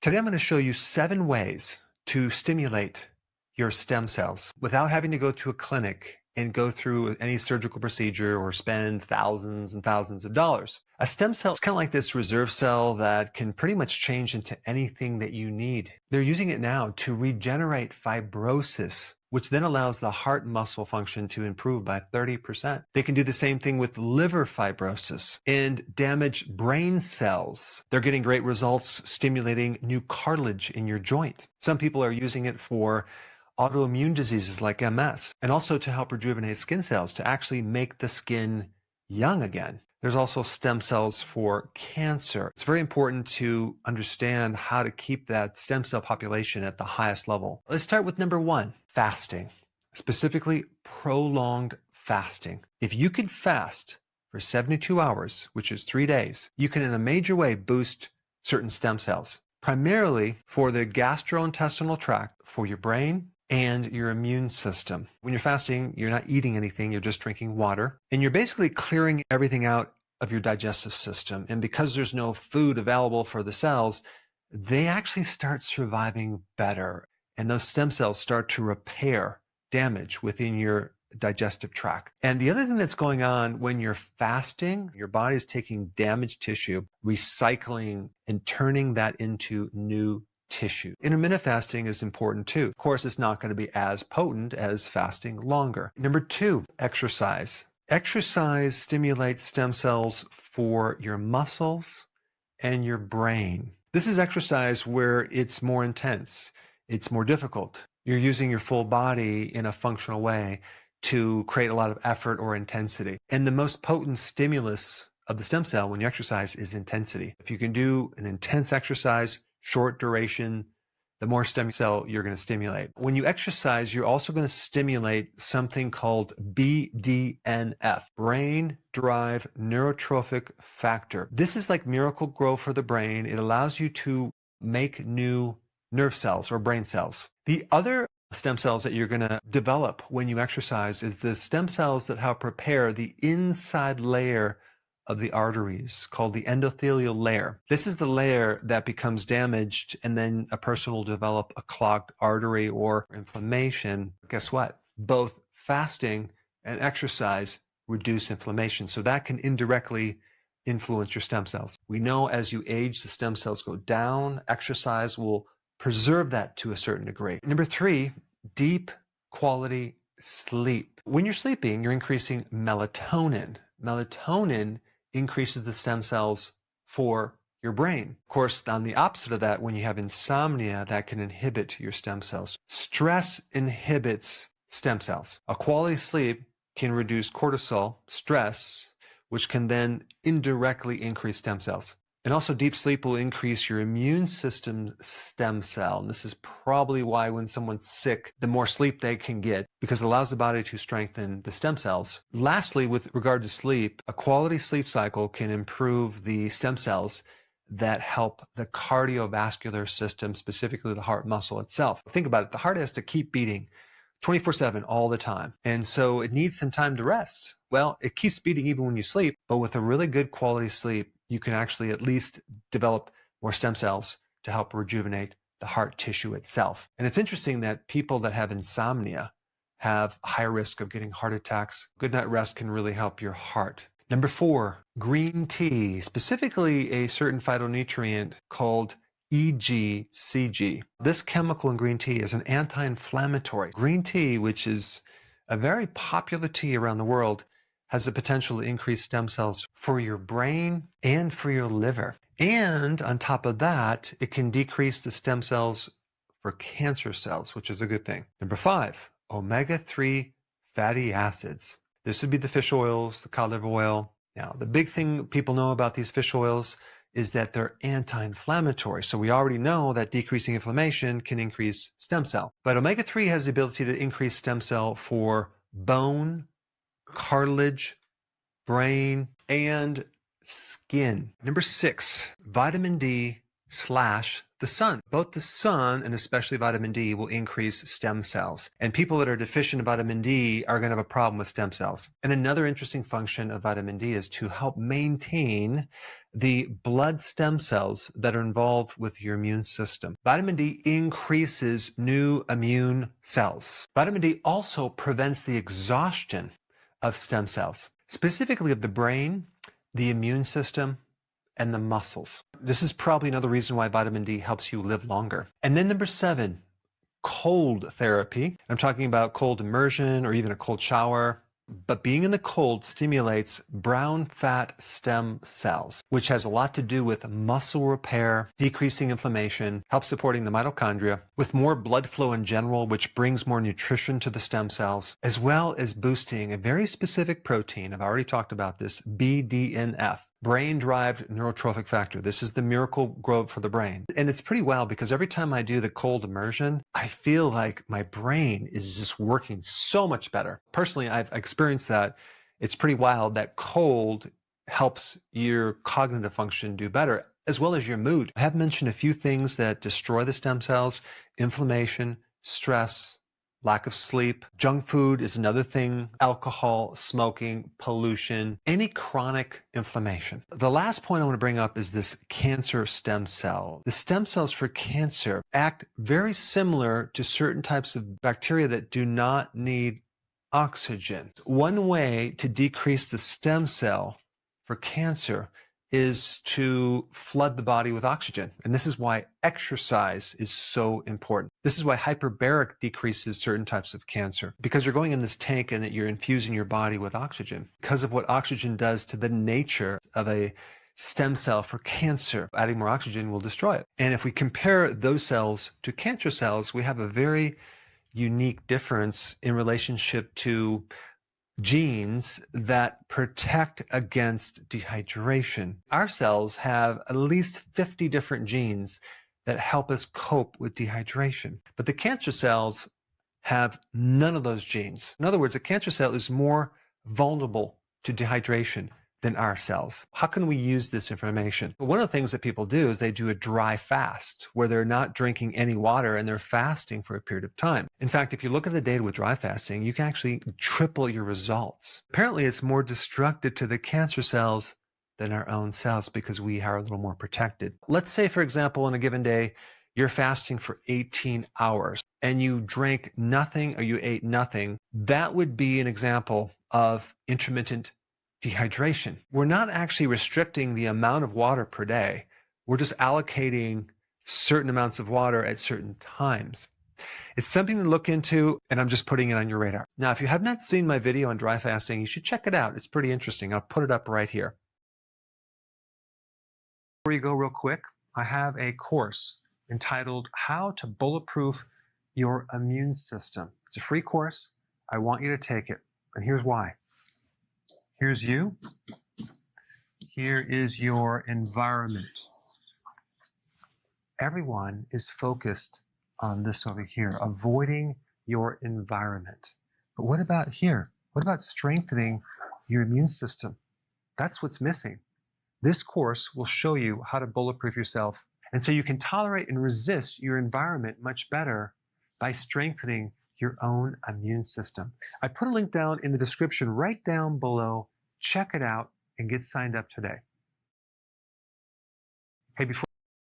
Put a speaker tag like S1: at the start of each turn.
S1: Today I'm going to show you 7 ways to stimulate your stem cells without having to go to a clinic and go through any surgical procedure or spend thousands and thousands of dollars. A stem cell is kind of like this reserve cell that can pretty much change into anything that you need. They're using it now to regenerate fibrosis, which then allows the heart muscle function to improve by 30%. They can do the same thing with liver fibrosis and damaged brain cells. They're getting great results stimulating new cartilage in your joint. Some people are using it for autoimmune diseases like MS, and also to help rejuvenate skin cells to actually make the skin young again. There's also stem cells for cancer. It's very important to understand how to keep that stem cell population at the highest level. Let's start with number 1, fasting, specifically prolonged fasting. If you can fast for 72 hours, which is 3 days, you can in a major way boost certain stem cells, primarily for the gastrointestinal tract, for your brain, and your immune system. When you're fasting, you're not eating anything, you're just drinking water, and you're basically clearing everything out of your digestive system. And because there's no food available for the cells, they actually start surviving better. And those stem cells start to repair damage within your digestive tract. And the other thing that's going on when you're fasting, your body is taking damaged tissue, recycling and turning that into new tissue. Intermittent fasting is important too. Of course, it's not going to be as potent as fasting longer. Number 2, exercise. Exercise stimulates stem cells for your muscles and your brain. This is exercise where it's more intense. It's more difficult. You're using your full body in a functional way to create a lot of effort or intensity. And the most potent stimulus of the stem cell when you exercise is intensity. If you can do an intense exercise, short duration, the more stem cell you're going to stimulate. When you exercise, you're also going to stimulate something called BDNF, brain-derived neurotrophic factor. This is like miracle grow for the brain. It allows you to make new nerve cells or brain cells. The other stem cells that you're going to develop when you exercise is the stem cells that help repair the inside layer of the arteries, called the endothelial layer. This is the layer that becomes damaged, and then a person will develop a clogged artery or inflammation. Guess what? Both fasting and exercise reduce inflammation, so that can indirectly influence your stem cells. We know as you age, the stem cells go down. Exercise will preserve that to a certain degree. Number 3, deep quality sleep. When you're sleeping, you're increasing melatonin. Melatonin increases the stem cells for your brain. Of course, on the opposite of that, when you have insomnia, that can inhibit your stem cells. Stress inhibits stem cells. A quality sleep can reduce cortisol, stress, which can then indirectly increase stem cells. And also deep sleep will increase your immune system stem cell. And this is probably why when someone's sick, the more sleep they can get, because it allows the body to strengthen the stem cells. Lastly, with regard to sleep, a quality sleep cycle can improve the stem cells that help the cardiovascular system, specifically the heart muscle itself. Think about it. The heart has to keep beating 24/7 all the time. And so it needs some time to rest. Well, it keeps beating even when you sleep, but with a really good quality sleep, you can actually at least develop more stem cells to help rejuvenate the heart tissue itself. And it's interesting that people that have insomnia have higher risk of getting heart attacks. Good night rest can really help your heart. Number 4, green tea, specifically a certain phytonutrient called EGCG. This chemical in green tea is an anti-inflammatory. Green tea, which is a very popular tea around the world, has the potential to increase stem cells for your brain and for your liver. And on top of that, it can decrease the stem cells for cancer cells, which is a good thing. Number 5, omega-3 fatty acids. This would be the fish oils, the cod liver oil. Now, the big thing people know about these fish oils is that they're anti-inflammatory. So we already know that decreasing inflammation can increase stem cell. But omega-3 has the ability to increase stem cell for bone, cartilage, brain, and skin. Number 6, vitamin D the sun. Both the sun and especially vitamin D will increase stem cells. And people that are deficient in vitamin D are going to have a problem with stem cells. And another interesting function of vitamin D is to help maintain the blood stem cells that are involved with your immune system. Vitamin D increases new immune cells. Vitamin D also prevents the exhaustion of stem cells, specifically of the brain, the immune system, and the muscles. This is probably another reason why vitamin D helps you live longer. And then number 7, cold therapy. I'm talking about cold immersion or even a cold shower. But being in the cold stimulates brown fat stem cells, which has a lot to do with muscle repair, decreasing inflammation, helps supporting the mitochondria, with more blood flow in general, which brings more nutrition to the stem cells, as well as boosting a very specific protein. I've already talked about this, BDNF, brain-derived neurotrophic factor. This is the miracle grow for the brain. And it's pretty wild because every time I do the cold immersion, I feel like my brain is just working so much better. Personally, I've experienced that. It's pretty wild that cold helps your cognitive function do better, as well as your mood. I have mentioned a few things that destroy the stem cells: inflammation, stress, lack of sleep. Junk food is another thing. Alcohol, smoking, pollution, any chronic inflammation. The last point I want to bring up is this cancer stem cell. The stem cells for cancer act very similar to certain types of bacteria that do not need oxygen. One way to decrease the stem cell for cancer is to flood the body with oxygen. And this is why exercise is so important. This is why hyperbaric decreases certain types of cancer, because you're going in this tank and that you're infusing your body with oxygen because of what oxygen does to the nature of a stem cell for cancer. Adding more oxygen will destroy it. And if we compare those cells to cancer cells, we have a very unique difference in relationship to genes that protect against dehydration. Our cells have at least 50 different genes that help us cope with dehydration. But the cancer cells have none of those genes. In other words, a cancer cell is more vulnerable to dehydration than our cells. How can we use this information? One of the things that people do is they do a dry fast where they're not drinking any water and they're fasting for a period of time. In fact, if you look at the data with dry fasting, you can actually triple your results. Apparently, it's more destructive to the cancer cells than our own cells because we are a little more protected. Let's say, for example, on a given day, you're fasting for 18 hours and you drank nothing or you ate nothing. That would be an example of intermittent dehydration. We're not actually restricting the amount of water per day. We're just allocating certain amounts of water at certain times. It's something to look into, and I'm just putting it on your radar. Now, if you have not seen my video on dry fasting, you should check it out. It's pretty interesting. I'll put it up right here. Before you go real quick, I have a course entitled How to Bulletproof Your Immune System. It's a free course. I want you to take it, and here's why. Here's you. Here is your environment. Everyone is focused on this over here, avoiding your environment. But what about here? What about strengthening your immune system? That's what's missing. This course will show you how to bulletproof yourself. And so you can tolerate and resist your environment much better by strengthening your own immune system. I put a link down in the description right down below. Check it out and get signed up today. Hey, before